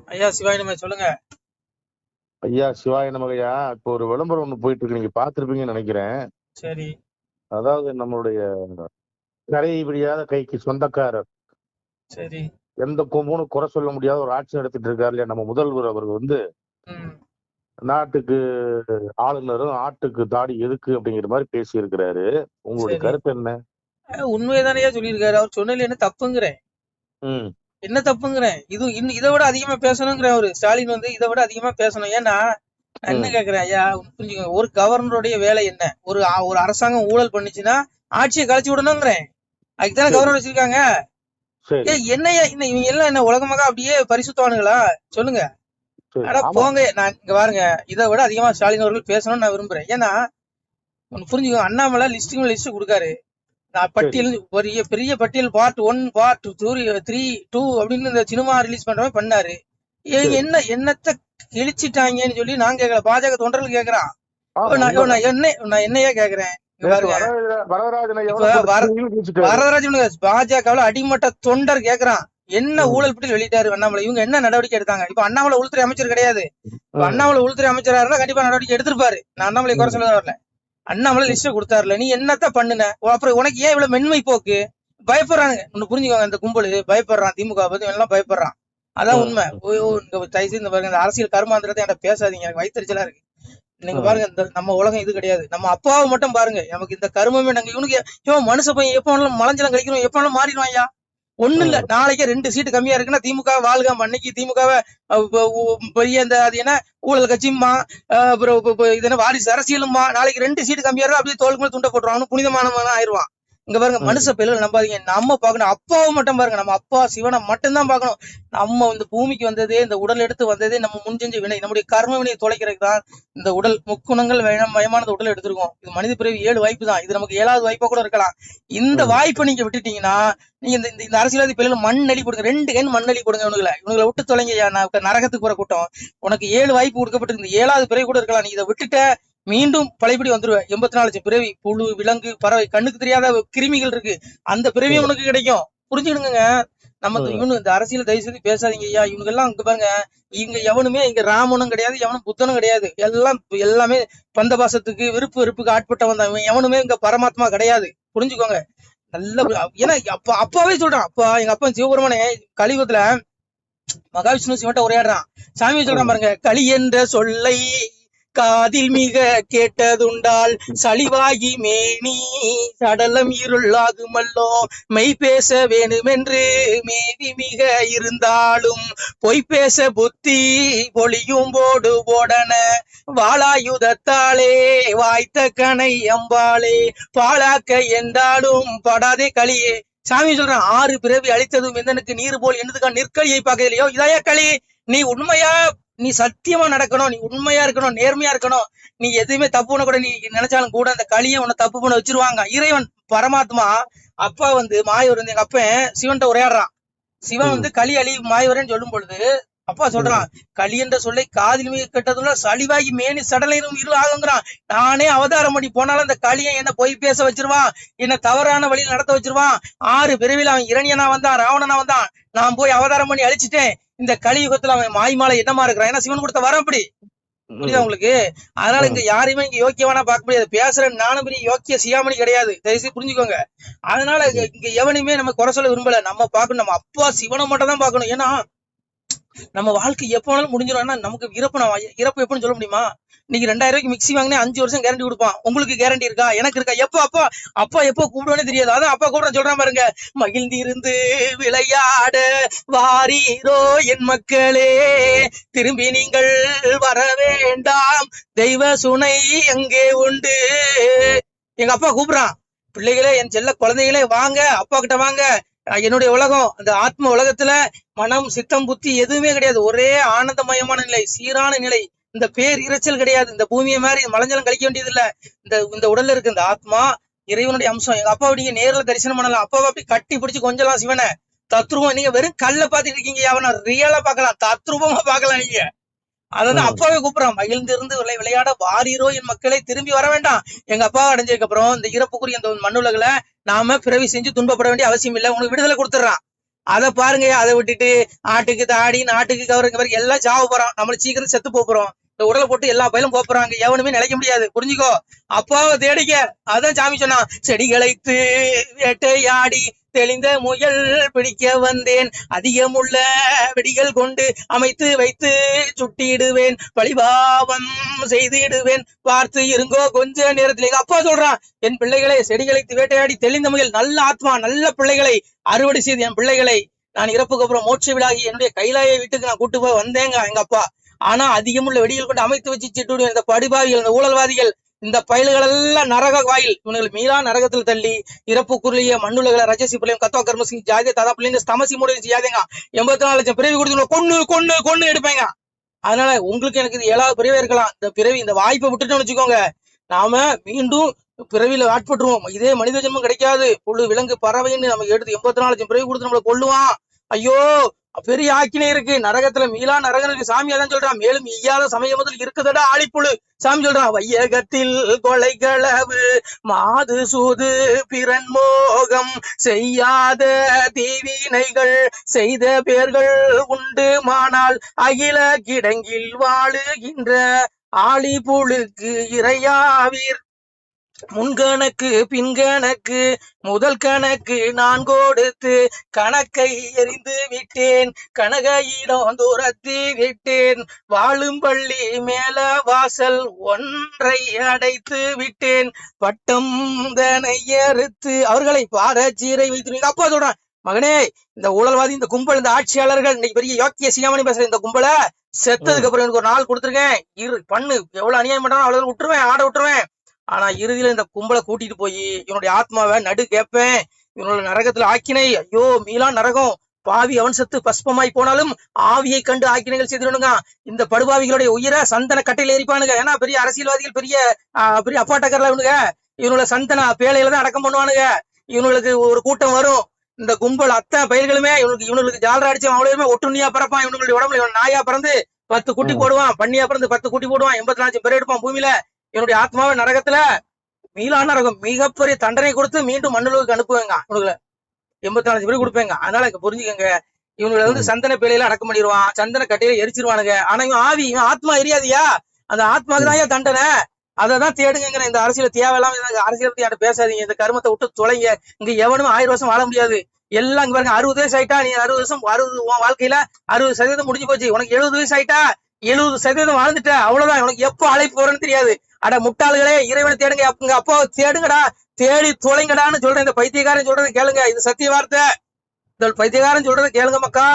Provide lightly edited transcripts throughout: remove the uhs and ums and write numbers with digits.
ஐயா சிவாய நம்ம சொல்லுங்க. ஐயா சிவாய நமகையா. இப்போ ஒரு விளம்பரம் ஒண்ணு போயிட்டு இருக்கு, நீங்க பாத்திருப்பீங்கன்னு நினைக்கிறேன். சரி அதாவது நம்மளுடைய கரை பிடியாத கைக்கு சொந்தக்காரர், சரி. எந்த கொம்புன்னு குறை சொல்ல முடியாத ஒரு ஆட்சி நடத்திட்டு இருக்காரு இல்லையா நம்ம முதல்வர். அவர் ம் நாட்டுக்கு ஆளுநரும் ஆட்டுக்கு தாடி எதுக்கு அப்படிங்கிற மாதிரி பேசி இருக்கிறாரு. உங்களுடைய சரி. கருத்து என்ன? உண்மையதானே சொல்லியிருக்காரு. அவர் சொன்னதுல என்ன தப்புங்கிறேன்? ம் என்ன தப்புங்கிறேன்? இது இன்னும் இதை விட அதிகமா பேசணுங்கிற அவரு ஸ்டாலின் இதை விட அதிகமா பேசணும். ஏன்னா நான் என்ன ம் கேக்குறேன் ஐயா, புரிஞ்சுக்கோங்க. ஒரு கவர்னருடைய வேலை என்ன? ஒரு அரசாங்கம் ஊழல் பண்ணுச்சுன்னா ஆட்சியை கழிச்சு விடணுங்கிறேன். அதுக்குதானே சரி கவர்னர் வச்சிருக்காங்க. சரி என்னையா இவங்க எல்லாம் என்ன உலகமாக அப்படியே பரிசுத்தவானுங்களா? சொல்லுங்க. சரி. அட ஆமா. போங்க. நான் இங்க பாருங்க, இதை விட அதிகமா ஸ்டாலின் அவர்கள் பேசணும்னு நான் விரும்புறேன். ஏன்னா ஒன்னு புரிஞ்சுக்கோ, அண்ணாமலை லிஸ்ட் கொடுக்காரு. நான் சரி பட்டியல் பெரிய பெரிய பட்டியல் பார்ட் 1 பார்ட் 3 2 அப்படின்னு இந்த சினிமா ரிலீஸ் பண்ற மாதிரி பண்ணாரு. சரி. என்னத்த கிழிச்சிட்டாங்கன்னு சொல்லி நான் கேட்கல, பாஜக தொண்டர்கள் கேக்குறான். ஆமா, உண்மைதான். நான் என்னையா கேக்குறேன்? இங்க நேற்று பாருங்க, வரதராஜனை இப்ப எவ்வளவு போட்டு வரதராஜன் பாஜகவுல அடிமட்ட தொண்டர் கேக்குறான். என்ன ஊழல் பட்டியல் வெளியிட்டாரு அண்ணாமலை, இவங்க என்ன நடவடிக்கை எடுத்தாங்க? இப்ப அண்ணாமலை உள்துறை அமைச்சர் கிடையாது. இப்ப அண்ணாமலை உள்துறை அமைச்சரா இருந்தா கண்டிப்பா நடவடிக்கை எடுத்திருப்பாரு. நான் அண்ணாமலை குறை சொல்ல வரல. அண்ணாமலை லிஸ்ட் கொடுத்தாருல, நீ என்னத்த பண்ணுன? அப்புறம் உனக்கு ஏன் இவ்வளவு மென்மை போக்கு? பயப்படுறானுங்க. ஒண்ணு புரிஞ்சுக்கோங்க, இந்த கும்பல் பயப்படுறான். திமுக பத்தி எல்லாம் பயப்படுறான். அதான் உண்மை. தயவுசெய்து இந்த பாருங்க, இந்த அரசியல் கருமாந்திரத்தை என்கிட்ட பேசாதீங்க, எனக்கு வயிற்றுச்சலா இருக்கு. நீங்க பாருங்க, இந்த நம்ம உலகம் இது கிடையாது. நம்ம அப்பாவை மட்டும் பாருங்க, நமக்கு இந்த கருமமே நாங்க இவனுக்கு இவன் மனுஷ பையன் எப்ப வேணாலும் மலஞ்சலம் கழிக்கணும், எப்ப வேணாலும் மாறிடுவான் ஐயா. ஒண்ணு இல்ல, நாளைக்கே 2 சீட்டு கம்மியா இருக்குன்னா திமுக வாழ்க, அன்னைக்கு திமுகவை பெரிய இந்த அது என்ன ஊழல் கட்சியுமா, அப்புறம் இது என்ன வாரிசு அரசியலுமா, நாளைக்கு 2 சீட்டு கம்மியா இருக்கும், அப்படியே தோலுக்கு மேல துண்டை போட்டுருவான், புனிதமானவன் ஆயிடுவான். இங்க பாருங்க, மனுஷ பிள்ளைகள் நம்பாதீங்க. நம்ம பாக்கணும் அப்பாவை மட்டும் பாருங்க, நம்ம அப்பா சிவனை மட்டும்தான் பாக்கணும். நம்ம இந்த பூமிக்கு வந்ததே, இந்த உடல் எடுத்து வந்ததே நம்ம முன்செஞ்ச வினை, நம்முடைய கர்ம வினையை தொலைக்கிறதுக்கு தான் இந்த உடல். முக்குணங்கள் மயமானது உடல் எடுத்திருக்கோம். இது மனித பிறவி 7 வாய்ப்பு தான். இது நமக்கு 7வது வாய்ப்பா கூட இருக்கலாம். இந்த வாய்ப்பை நீங்க விட்டுட்டீங்கன்னா, நீங்க இந்த அரசியல்வாதி பிள்ளைகள் மண்ணளி கொடுங்க, 2 கண் மண்ணளி கொடுங்க. இவனுங்களை விட்டு தொலைங்க. நான் நரகத்துக்கு போற கூட்டம். உனக்கு 7 வாய்ப்பு கொடுக்கப்பட்டு இந்த 7வது பிறவி கூட இருக்கலாம். நீ இதை விட்டுட்ட, மீண்டும் பழையபடி வந்துருவேன். 84 லட்சம் பிறவி, புழு, விலங்கு, பறவை, கண்ணுக்கு தெரியாத கிருமிகள் இருக்கு, அந்த பிறவியும் உனக்கு கிடைக்கும். புரிஞ்சுடுங்க. நம்ம இந்த அரசியல் தயவு செய்து பேசாதீங்க ஐயா. இவங்க எல்லாம் இங்க பாருங்க, இங்க எவனுமே இங்க ராமனும் கிடையாது, எவனும் புத்தனும் கிடையாது. எல்லாமே பந்தபாசத்துக்கு விருப்பு வெறுப்புக்கு ஆட்பட்டவன் தான். இவன் எவனுமே இங்க பரமாத்மா கிடையாது. புரிஞ்சுக்கோங்க. நல்ல ஏன்னா அப்பாவே சொல்றான். அப்பா எங்க அப்பா சிவபெருமானே கலியுகத்துல மகாவிஷ்ணு சிவன்ட்ட உரையாடுறான். சாமி சொல்றான் பாருங்க, களி என்ற சொல்லை காதில் மிக கேட்டதுண்டால் சளிவாகி மேனி சடலம் இருளாகுமல்லோ, மெய் பேச வேணுமென்று மேவி மிக இருந்தாலும் பொய் பேச புத்தி பொழியும் போடு போடன வாளாயுதத்தாலே வாய்த்த கனை அம்பாளே பாழாக்க என்றாலும் படாதே களியே. சாமி சொல்றான், 6 பிறவி அழித்ததும் எந்தனுக்கு நீர் போல் என்னதுக்கா நிற்கலியை பார்க்கலையோ, இதாயா களி. நீ உண்மையா, நீ சத்தியமா நடக்கணும், நீ உண்மையா இருக்கணும், நேர்மையா இருக்கணும். நீ எதுவுமே தப்பு பண்ண கூட, நீ நினைச்சாலும் கூட அந்த களியை உன்னை தப்பு பண்ண வச்சிருவாங்க. இறைவன் பரமாத்மா அப்பா மாயவர் எங்க அப்பன் சிவன்ட்ட உரையாடுறான். சிவன் களி அழி மாயவரன்னு சொல்லும் பொழுது அப்பா சொல்றான், களி என்ற சொல்லை காதில் மிக கெட்டதுள்ள சளிவாகி மேனி சடலையும் இருள் ஆகுங்கிறான். நானே அவதாரம் பண்ணி போனாலும் அந்த களியை என்ன பொய் பேச வச்சிருவான், என்ன தவறான வழியில் நடத்த வச்சிருவான். 6 பிறவில அவன் இரணியனா வந்தான், ராவணனா வந்தான். நான் போய் அவதாரம் பண்ணி அழிச்சிட்டேன். இந்த கலியுகத்துல அவன் மாய்மாலை என்னமா இருக்கிறான்? ஏன்னா சிவன் கொடுத்த வரம் அப்படி. புரியுதா உங்களுக்கு? அதனால இங்க யாரையுமே இங்க யோக்கியவானா பார்க்க முடியாது. பேசுறேன் நானும் பெரிய யோக்கிய சியாமணி கிடையாது, தயவுசெய்து புரிஞ்சுக்கோங்க. அதனால இங்க எவனையுமே நம்ம குறை சொல்ல விரும்பல. நம்ம பார்க்கணும், நம்ம அப்பா சிவனை மட்டும் தான் பார்க்கணும். ஏன்னா நம்ம வாழ்க்கை எப்ப வேணாலும் முடிஞ்சிடும். நமக்கு இறப்பு எப்பன்னு சொல்ல முடியுமா? இன்னைக்கு 2000 ரூபாய்க்கு மிக்சி வாங்கினே 5 வருஷம் கேரண்டி கொடுப்பான். உங்களுக்கு கேரண்டி இருக்கா? எனக்கு இருக்கா? அப்பா எப்போ கூப்பிடுவேனே தெரியாது. அதான் அப்பா கூப்பிட சொல்றான் பாருங்க, மகிழ்ந்திருந்து விளையாட வாரீரோ என் மக்களே, திரும்பி நீங்கள் வர வேண்டாம், தெய்வ சுனை எங்கே உண்டு. எங்க அப்பா கூப்பிடுறான், பிள்ளைகளே, என் செல்ல குழந்தைகளே, வாங்க அப்பா கிட்ட வாங்க. என்னுடைய உலகம், அந்த ஆத்ம உலகத்துல மனம், சித்தம், புத்தி எதுவுமே கிடையாது. ஒரே ஆனந்தமயமான நிலை, சீரான நிலை. இந்த பேர் இறைச்சல் கிடையாது. இந்த பூமியை மாதிரி மலஞ்சலம் கழிக்க வேண்டியது இல்ல. இந்த உடல்ல இருக்கு இந்த ஆத்மா இறைவனுடைய அம்சம். எங்க அப்பாவை நீங்க நேர்ல தரிசனம் பண்ணலாம். அப்பாவை அப்படி கட்டி பிடிச்சு கொஞ்சலாம் சிவனை. தத்ரூபம். நீங்க வெறும் கல்ல பாத்துட்டு இருக்கீங்க, அவனை ரியலா பாக்கலாம், தத்ரூபமா பாக்கலாம் நீங்க. அதான் அப்பாவே கூப்பிடுறான், மகிழ்ந்திருந்து விளையாட வாரீரோ என் மக்களை, திரும்பி வர வேண்டாம். எங்க அப்பாவை அடைஞ்சதுக்கு அப்புறம் இந்த இறப்புக்குரிய இந்த மண்ணுலகில நாம பிறவி செஞ்சு துன்பப்பட வேண்டிய அவசியம் இல்லை. உனக்கு விடுதலை கொடுத்துறான். அதை பாருங்க. அதை விட்டுட்டு ஆட்டுக்கு தாடி நாட்டுக்கு கவருங்க பாருங்க, எல்லாம் சாவ போறோம். நம்மள சீக்கிரம் செத்து போறோம். இந்த உடலை போட்டு எல்லா பயிலும் போறாங்க. எவனுமே நிலைக்க முடியாது. புரிஞ்சுக்கோ. அப்பாவை தேடிக்க. அதான் சாமி சொன்னான், செடிகளைத்து வேட்டையாடி தெளிந்த முயல் பிடிக்க வந்தேன், அதிகமுள்ள வெடிகள் கொண்டு அமைத்து வைத்து சுட்டிடுவேன், பழிபாவம் செய்திடுவேன், பார்த்து இருங்கோ கொஞ்ச நேரத்தில். எங்க அப்பா சொல்றான், என் பிள்ளைகளை செடிகளை வேட்டையாடி தெளிந்த முயல், நல்ல ஆத்மா நல்ல பிள்ளைகளை அறுவடை செய்து என் பிள்ளைகளை நான் இறப்புக்கு அப்புறம் மோட்ச விழாகி என்னுடைய கைலாய வீட்டுக்கு நான் கூட்டு போய் வந்தேங்க எங்க அப்பா. ஆனா அதிகமுள்ள வெடிகள் கொண்டு அமைத்து வச்சு சிட்டுடுவேன். இந்த படுபாவிகள், இந்த ஊழல்வாதிகள், இந்த பயல்கள் எல்லாம் நரக வாயில், இவனுகள் மீளா நரகத்தில் தள்ளி இறப்புக்குரிய மண்ணுலகளை ரஜசி பிள்ளையும் கத்தோ கர்மசிங் ஜாதி ததா பிள்ளைங்க ஸ்தமசி மூட செய்யாதேங்க. 84 லட்சம் பிறவி கொடுத்து கொன்னு கொன்னு கொன்னு எடுப்பேங்க. அதனால உங்களுக்கு எனக்கு இது 7வது பிறவி இருக்கலாம். இந்த பிறவி, இந்த வாய்ப்பை விட்டுட்டோம்னு வச்சுக்கோங்க, நாம மீண்டும் பிறவியில ஆட்பட்டுருவோம். இதே மனித ஜென்மம் கிடைக்காது. புழு விலங்கு பறவைன்னு நம்ம எடுத்து 84 லட்சம் பிறவி கொடுத்து நம்மளை கொல்லுவான். ஐயோ, பெரிய ஆக்கினை இருக்கு நரகத்துல, மீளா நரகம் இருக்கு. சாமி அதான் சொல்றான், மேலும் ஈயாத சமயம் முதல் இருக்குதடா ஆழிப்புழு. சாமி சொல்றான், வையகத்தில் கொலை களவு மாது சூது பிறன் மோகம் செய்யாத தீவினைகள் செய்த பேர்கள் உண்டு மானால் அகில கிடங்கில் வாழுகின்ற ஆழிப்புழுக்கு இறையாவீர். முன்கணக்கு பின்கணக்கு முதல் கணக்கு நான் கொடுத்து கணக்கை எறிந்து விட்டேன், கனகையிடம் துரத்தி விட்டேன், வாழும் பள்ளி மேல வாசல் ஒன்றை அடைத்து விட்டேன், பட்டம் தனை அறுத்து அவர்களை பாரச்சீரை வைத்து. அப்பா சொல்றான், மகனே இந்த ஊழல்வாதி, இந்த கும்பல், இந்த ஆட்சியாளர்கள், இன்னைக்கு பெரிய யோக்கிய சியாமணி பேசுற இந்த கும்பலை செத்ததுக்கு அப்புறம் எனக்கு ஒரு நாள் கொடுத்துருக்கேன், பண்ணு எவ்வளவு அநியாயம் பண்றானோ அவ்வளவு விட்டுருவேன், ஆட விட்டுருவேன். ஆனா இறுதியில இந்த கும்பலை கூட்டிட்டு போய் இவனுடைய ஆத்மாவை நடு கேட்பேன், இவனோட நரகத்துல ஆக்கினை. ஐயோ மீளா நரகம், பாவி அவன் செத்து பஸ்பமாய் போனாலும் ஆவியை கண்டு ஆக்கினைகள் செய்திருணுங்க. இந்த படுபாவிகளுடைய உயிரை சந்தன கட்டையில எரிப்பானுங்க. ஏன்னா பெரிய அரசியல்வாதிகள், பெரிய பெரிய அப்பாட்டக்கர்ல இவனுங்க, இவனோட சந்தன பேழையில தான் அடக்கம் பண்ணுவானுங்க. இவனுக்கு ஒரு கூட்டம் வரும், இந்த கும்பல் அத்தனை பயிர்களுமே இவனுக்கு ஜாலரா அடிச்சு அவ்வளவுமே ஒட்டுண்ணியா பிறப்பான். இவனுடைய உடம்புல இவன் நாயா பிறந்து 10 குட்டி போடுவான், பண்ணியா பிறந்து 10 குட்டி போடுவான், 84 லட்சம் பேர் எடுப்பான் பூமியில. என்னுடைய ஆத்மாவை நரகத்துல மீளா நரகம் மிகப்பெரிய தண்டனை கொடுத்து மீண்டும் மண்ணுலகுக்கு அனுப்புவேங்க. இவனுங்களை 84 பேர் கொடுப்பேங்க. அதனால புரிஞ்சுக்கங்க, இவனுங்களை சந்தன பேழையில அடக்கம் பண்ணிடுவான், சந்தன கட்டையில எரிச்சிருவானுங்க. ஆனா இவன் ஆவி, இவன் ஆத்மா எரியாதியா, அந்த ஆத்மாக்கு தான் தண்டனை. அததான் தேடுங்க. இந்த அரசியல தேவையில்லாம அரசியல் பத்தி யார்ட்ட பேசாதீங்க. இந்த கருமத்தை விட்டு தொலைங்க. இங்க எவனும் 1000 வருஷம் வாழ முடியாது. எல்லாம் இங்க பாருங்க, 60 வயசு ஆயிட்டா நீ 60 வருஷம் 60 வாழ்க்கையில 60% முடிஞ்சு போச்சு. உனக்கு 70 வயசு ஆயிட்டா 70% வாழ்ந்துட்ட, அவ்வளவுதான். உனக்கு எப்போ அழைப்பு போறேன்னு தெரியாது. அட முட்டாள்களே, இறைவனை தேடுங்க, உங்க அப்பாவை தேடுங்கடா, தேடி தொலைங்கடான்னு சொல்றேன். இந்த பைத்தியக்காரன் சொல்றது கேளுங்க, இது சத்திய வார்த்தை. இந்த பைத்தியக்காரன் சொல்றது கேளுங்க மக்கா,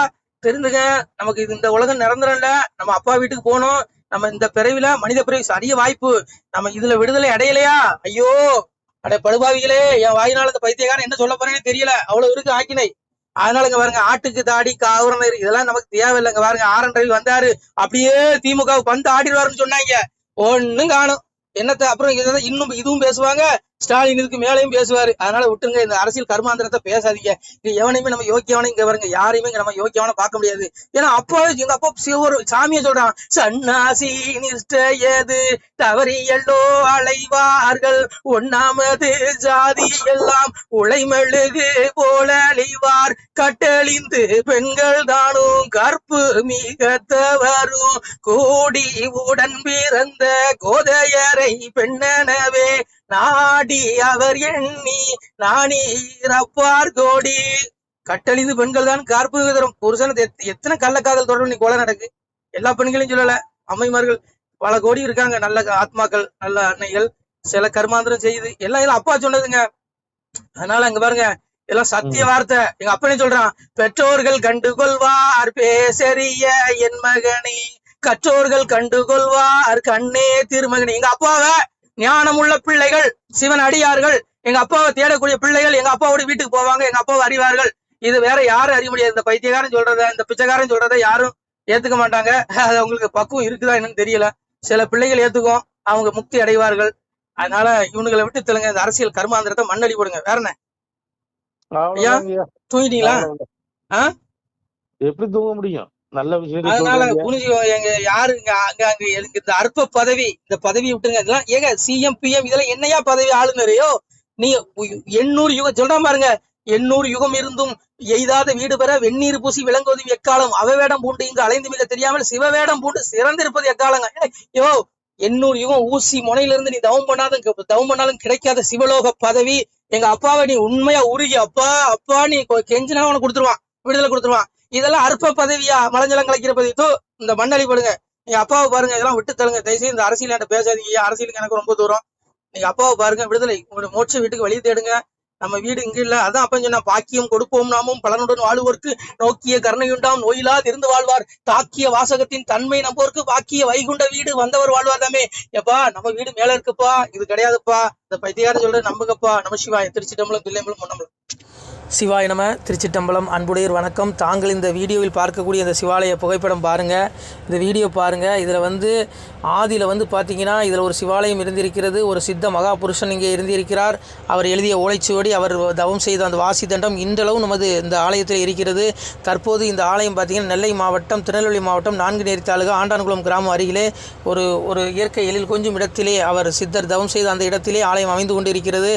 தெரிந்துங்க. நமக்கு இது இந்த உலகம் நிரந்தரம் இல்ல. நம்ம அப்பா வீட்டுக்கு போகணும். நம்ம இந்த பிறவில மனித பிறவி அரிய வாய்ப்பு, நம்ம இதுல விடுதலை அடையலையா? ஐயோ அட படுபாவிகளே, என் வாயினால இந்த பைத்தியக்காரன் என்ன சொல்ல போறேன்னு தெரியல, அவ்வளவு இருக்கு ஆக்கினை. அதனால இங்க பாருங்க, ஆட்டுக்கு தாடி காவரம் இதெல்லாம் நமக்கு தேவையில்லைங்க. பாருங்க, ஆரன் ரவி வந்தாரு, அப்படியே திமுக வந்து ஆடிடுவாருன்னு சொன்னாங்க, ஒண்ணும் காணும். என்னத்த அப்புறம் இன்னும் இதுவும் பேசுவாங்க, ஸ்டாலின் இதுக்கு மேலையும் பேசுவாரு. அதனால விட்டுருங்க, இந்த அரசியல் கர்மாந்திரத்தை பேசாதீங்க. இங்க எவனையுமே நம்ம யோக்கியவனை, இங்க பாருங்க யாரையுமே நம்ம யோக்கியவனை பார்க்க முடியாது. ஏன்னா அப்பா, எங்க அப்பா ஒரு சாமியை சொல்றான், சன்னாசி நிஷ்டையது தவறியல்லோ அலைவார்கள், ஒண்ணாமது ஜாதி எல்லாம் உழைமெழுகு போல அழிவார், கட்டழிந்து பெண்கள் தானும் கற்பு மிகத்தவரும் கூடி உடன் பிறந்த கோதையரை பெண்ணனவே நாடி அவர் எண்ணி நானீரப்பார் கோடி. கட்டழிந்து பெண்கள் தான் கற்பு தரும் புருஷனுக்கு எத்தனை கள்ளக்காதல் தொடர்பு நீ கொலை நடக்கு. எல்லா பெண்களையும் சொல்லல, அம்மைமார்கள் பல கோடி இருக்காங்க, நல்ல ஆத்மாக்கள், நல்ல அன்னைகள், சில கர்மாந்திரம் செய்யுது. எல்லாம் அப்பா சொன்னதுங்க. அதனால அங்க பாருங்க, எல்லாம் சத்திய வார்த்தை. எங்க அப்பனே சொல்றான், பெற்றோர்கள் கண்டுகொள்வார் பேசரிய என் மகனே, கற்றோர்கள் கண்டுகொள்வார் கண்ணே திருமகனே. எங்க அப்பாவை ஞானமுள்ள பிள்ளைகள், சிவன் அடியார்கள், எங்க அப்பாவை தேடக்கூடிய பிள்ளைகள் எங்க அப்பாவோட வீட்டுக்கு போவாங்க, எங்க அப்பாவை அறிவார்கள். இது வேற யாரும் அறிய முடியாது. இந்த பைத்தியக்காரன் சொல்றத, இந்த பிச்சைக்காரன் சொல்றத யாரும் ஏத்துக்க மாட்டாங்க. அது அவங்களுக்கு பக்குவம் இருக்குதா என்னன்னு தெரியல. சில பிள்ளைகள் ஏத்துக்கும், அவங்க முக்தி அடைவார்கள். அதனால இவனுங்களை விட்டு தெலுங்க, இந்த அரசியல் கர்மாந்திரத்தை மண்ணடி போடுங்க. வேற என்ன ஐயா, தூங்கிட்டீங்களா? எப்படி தூங்க முடியும்? நல்ல விஷயம். அதனால புரிஞ்சுக்கோ, எங்க யாரு அங்க இந்த அற்ப பதவி, இந்த பதவி விட்டுருங்க. இதெல்லாம் ஏங்க சிஎம் பிஎம் இதெல்லாம் என்னையா பதவி? ஆளுநரையோ நீ 800 யுகம் சொல்றான் பாருங்க, 800 யுகம் இருந்தும் எய்தாத வீடு பெற வெந்நீர் பூசி விளங்குவது எக்காலம், அவவேடம் பூண்டு இங்கு அலைந்து மிக தெரியாமல் சிவவேடம் பூண்டு சிறந்திருப்பது எக்காலங்க. யோ 800 யுகம் ஊசி முனையிலிருந்து நீ தவம் பண்ணாலும் கிடைக்காத சிவலோக பதவி எங்க அப்பாவை நீ உண்மையா உருகி அப்பா அப்பா நீ கெஞ்சினா உனக்கு கொடுத்துருவான், விடுதலை கொடுத்துருவான். இதெல்லாம் அற்ப பதவியா? மலஞ்சலம் கலைக்கிற பதவி. இந்த மண்ணளி படுங்க. நீங்க அப்பாவை பாருங்க, இதெல்லாம் விட்டு தருங்க தயவுசெய்து. இந்த அரசியல் என்கிட்ட பேசாதீங்க, அரசியலுக்கு எனக்கு ரொம்ப தூரம். நீங்க அப்பாவை பாருங்க, விடுதலை உங்களுடைய மோட்ச வீட்டுக்கு வழி தேடுங்க. நம்ம வீடு இங்க இல்ல. அதான் அப்ப சொன்னா, பாக்கியம் கொடுப்போம் நாமும் பலனுடன் வாழ்வோர்க்கு நோக்கிய கருணையுண்டாம் நோயிலா இருந்து வாழ்வார், தாக்கிய வாசகத்தின் தன்மை நம்போருக்கு வாக்கிய வைகுண்ட வீடு வந்தவர் வாழ்வார் தாமே. எப்பா நம்ம வீடு மேல இருக்குப்பா, இது கிடையாதுப்பா. இந்த பைத்தியார சொல்ற நம்புங்கப்பா. நம சிவாய. திருச்சிட்டம்பலம், தில்லையம்பலம், பொன்னம்பலம். சிவாய நம. திருச்சிட்டம்பலம். அன்புடையர் வணக்கம். தாங்கள் இந்த வீடியோவில் பார்க்கக்கூடிய இந்த சிவாலய புகைப்படம் பாருங்கள். இந்த வீடியோ பாருங்கள். இதில் ஆதியில் பார்த்தீங்கன்னா இதில் ஒரு சிவாலயம் இருந்திருக்கிறது. ஒரு சித்த மகாபுருஷன் இங்கே இருந்திருக்கிறார். அவர் எழுதிய ஓலைச்சுவடி, அவர் தவம் செய்த அந்த வாசி தண்டம் இன்றளவும் நமது இந்த ஆலயத்தில் இருக்கிறது. தற்போது இந்த ஆலயம் பார்த்தீங்கன்னா நெல்லை மாவட்டம், திருநெல்வேலி மாவட்டம், 4 தாலுகா, ஆண்டான்குளம் கிராமம் அருகிலே ஒரு இயற்கை எழில் கொஞ்சம் இடத்திலே அவர் சித்தர் தவம் செய்த அந்த இடத்திலே ஆலயம் அமைந்து கொண்டிருக்கிறது.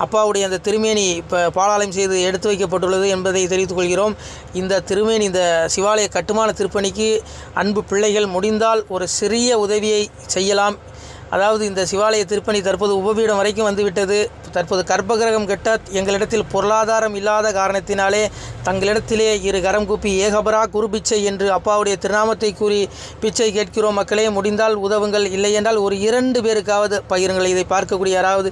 அப்பாவுடைய அந்த திருமேனி இப்போ பாலாலயம் செய்து எடுத்து வைக்கப்பட்டுள்ளது என்பதை தெரிவித்துக் கொள்கிறோம். இந்த திருமேனி, இந்த சிவாலய கட்டுமான திருப்பணிக்கு அன்பு பிள்ளைகள் முடிந்தால் ஒரு சிறிய உதவியை செய்யலாம். அதாவது இந்த சிவாலய திருப்பணி தற்போது உபபீடம் வரைக்கும் வந்துவிட்டது. தற்போது கர்ப்பகிரகம் கட்ட எங்களிடத்தில் பொருளாதாரம் இல்லாத காரணத்தினாலே தங்களிடத்திலே 2 கரம் கூப்பி ஏகபரா குரு பிச்சை என்று அப்பாவுடைய திருநாமத்தை கூறி பிச்சை கேட்கிறோம். மக்களே, முடிந்தால் உதவுங்கள். இல்லை என்றால் ஒரு 2 பேருக்காவது பகிருங்கள். இதை பார்க்கக்கூடிய யாராவது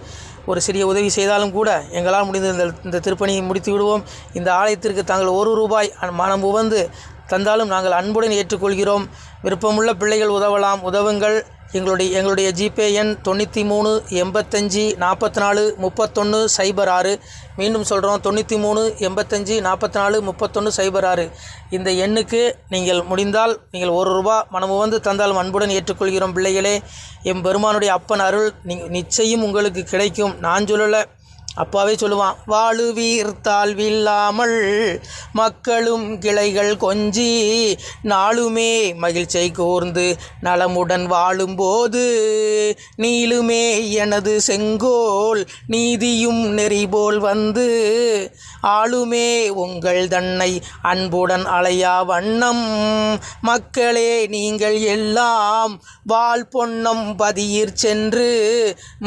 ஒரு சிறிய உதவி செய்தாலும் கூட எங்களால் முடிந்த இந்த திருப்பணியை முடித்து விடுவோம். இந்த ஆலயத்திற்கு தாங்கள் 1 ரூபாய் மனம் உவந்து தந்தாலும் நாங்கள் அன்புடன் ஏற்றுக்கொள்கிறோம். விருப்பமுள்ள பிள்ளைகள் உதவலாம், உதவுங்கள். எங்களுடைய ஜிபே எண் 93 85 44 31 06. மீண்டும் சொல்கிறோம், 93 85 44 31 06. இந்த எண்ணுக்கு நீங்கள் முடிந்தால் நீங்கள் 1 ரூபாய் மனமு வந்து தந்தாலும் அன்புடன் ஏற்றுக்கொள்கிறோம். பிள்ளைகளே, எம்பெருமானுடைய அப்பன் அருள் நிச்சயம் உங்களுக்கு கிடைக்கும். நான் சொல்லலை, அப்பாவே சொல்லுவான், வாழுவீர் தாழ்வில்லாமல் மக்களும் கிளைகள் கொஞ்சி நாளுமே மகிழ்ச்சியை கூர்ந்து நலமுடன் வாழும்போது நீளுமே எனது செங்கோல் நீதியும் நெறிபோல் வந்து ஆளுமே உங்கள் தன்னை அன்புடன் அலையா வண்ணம் மக்களே நீங்கள் எல்லாம் வாழ் பொன்னம் பதியிற் சென்று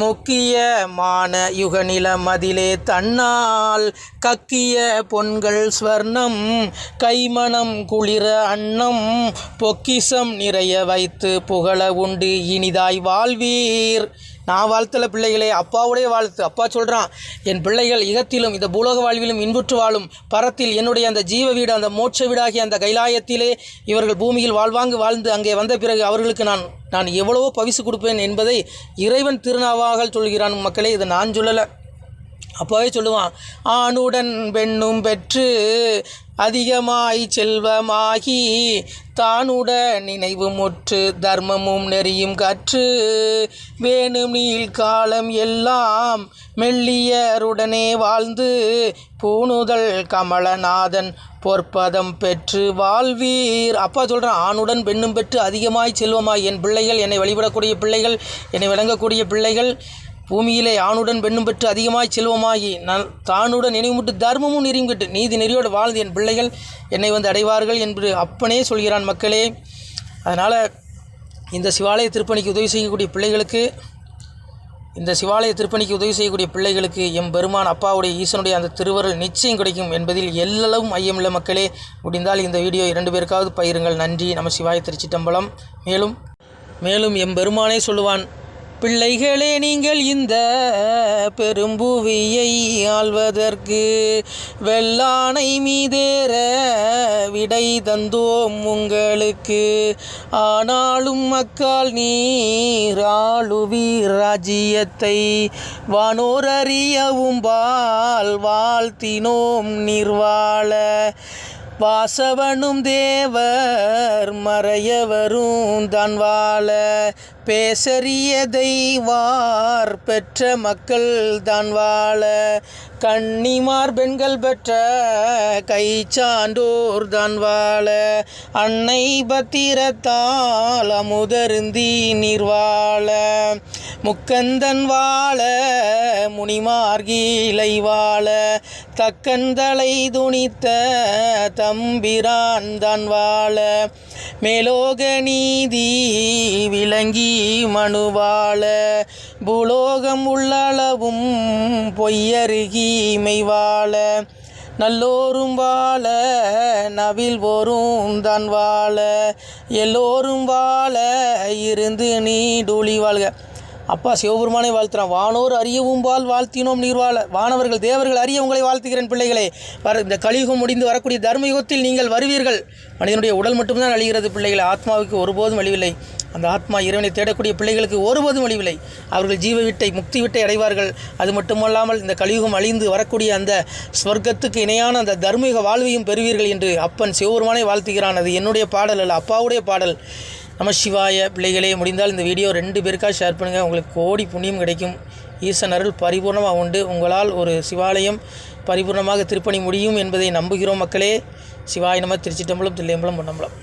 முக்கியமான யுகநிலம் அதிலே தன்னால் கக்கிய பொன்கள் ஸ்வர்ணம் கைமணம் குளிர அன்னம் பொக்கிசம் நிறைய வைத்து புகழ உண்டு இனிதாய் வாழ்வீர். நான் வாழ்த்தல பிள்ளைகளே, அப்பாவுடைய வாழ்த்து. அப்பா சொல்கிறான், என் பிள்ளைகள் இகத்திலும் இந்த பூலோக வாழ்விலும் இன்புற்று வாழும் பரத்தில் என்னுடைய அந்த ஜீவ வீடு, அந்த மோட்ச வீடாகிய அந்த கைலாயத்திலே இவர்கள் பூமியில் வாழ்ந்து அங்கே வந்த பிறகு அவர்களுக்கு நான் எவ்வளவோ பரிசு கொடுப்பேன் என்பதை இறைவன் திருநாவாக சொல்கிறான். மக்களே, இதை நான் சொல்லலை, அப்பாவே சொல்லுவான். ஆணுடன் பெண்ணும் பெற்று அதிகமாய் செல்வமாகி தானுட நினைவு முற்று தர்மமும் நெறியும் கற்று வேணும் நீள் காலம் எல்லாம் மெல்லியருடனே வாழ்ந்து பூணுதல் கமலநாதன் பொற்பதம் பெற்று வாழ்வீர். அப்பா சொல்கிறான், ஆணுடன் பெண்ணும் பெற்று அதிகமாய் செல்வமாய். என் பிள்ளைகள், என்னை வழிபடக்கூடிய பிள்ளைகள், என்னை விளங்கக்கூடிய பிள்ளைகள் பூமியிலே ஆணுடன் பெண்ணும் பெற்று அதிகமாய் செல்வமாகி நான் தானுடன் நினைவுமுட்டு தர்மமும் நெறியும் கட்டு நீதி நெறியோடு வாழ்ந்து என் பிள்ளைகள் என்னை வந்து அடைவார்கள் என்று அப்பனே சொல்கிறான். மக்களே, அதனால் இந்த சிவாலய திருப்பணிக்கு உதவி செய்யக்கூடிய பிள்ளைகளுக்கு எம்பெருமான் அப்பாவுடைய ஈசனுடைய அந்த திருவருள் நிச்சயம் கிடைக்கும் என்பதில் எல்லளவும் ஐயமில்லை. மக்களே, முடிந்தால் இந்த வீடியோ 2 பேருக்காவது பகிருங்கள். நன்றி. நம சிவாய. திருச்சிட்டம்பலம். மேலும் எம்பெருமானே சொல்லுவான், பிள்ளைகளே, நீங்கள் இந்த பெரும்புவியை ஆள்வதற்கு வெள்ளானை மீதேற விடை தந்தோம் உங்களுக்கு. ஆனாலும் மக்கால் நீர் ஆளுவீர் ராஜ்யத்தை வானோர் அறியவும் வாழ்த்தினோம் நிர்வாள வாசவனும் தேவர் மறையவரும் தான் வாழ பேசறியதை வார் பெற்ற மக்கள் தான் வாழ கன்னிமார் பெண்கள் பெற்ற கை சான்றோர் தான் வாழ அன்னை பத்திரத்தால் அமுதருந்தி நீர் வாழ முக்கந்தன் வாழ முனிமார்கீலை வாழ தக்கந்தலை துணித்த தம்பிரான் தான் வாழ மேலோக நீதி விளங்கி மனுவாழ பூலோகம் உள்ளளவும் பொய்யருகீமை வாழ நல்லோரும் வாழ நவில் போரும் தான் வாழ எல்லோரும் வாழ இருந்து நீடூழி வாழ்க. அப்பா சிவபெருமானை வாழ்த்துறான். வானோர் அறியவும் வாழ்த்தினோம் நீர் வாழ. வானவர்கள் தேவர்கள் அறிய உங்களை வாழ்த்துகிறேன் பிள்ளைகளே. இந்த கலியுகம் முடிந்து வரக்கூடிய தர்மயுகத்தில் நீங்கள் வருவீர்கள். மனிதனுடைய உடல் மட்டும்தான் அழிகிறது பிள்ளைகளை, ஆத்மாவுக்கு ஒருபோதும் அழிவில்லை. அந்த ஆத்மா இறைவனை தேடக்கூடிய பிள்ளைகளுக்கு ஒருபோதும் அழிவில்லை. அவர்கள் ஜீவ விட்டை முக்தி விட்டை அடைவார்கள். அது மட்டுமல்லாமல் இந்த கலியுகம் அழிந்து வரக்கூடிய அந்த ஸ்வர்க்கத்துக்கு இணையான அந்த தர்மயுக வாழ்வையும் பெறுவீர்கள் என்று அப்பன் சிவபெருமானை வாழ்த்துகிறான். அது என்னுடைய பாடல் அல்ல, அப்பாவுடைய பாடல். நம சிவாய. பிள்ளைகளே, முடிந்தால் இந்த வீடியோ 2 பேருக்காக ஷேர் பண்ணுங்கள். உங்களுக்கு கோடி புண்ணியம் கிடைக்கும். ஈசன் அருள் பரிபூர்ணமாக உண்டு. உங்களால் ஒரு சிவாலயம் பரிபூர்ணமாக திருப்பணி முடியும் என்பதை நம்புகிறோம் மக்களே. சிவாய நம. திருச்சிட்டம்பலம், தில்லையம்பலம், பொன்னம்பலம்.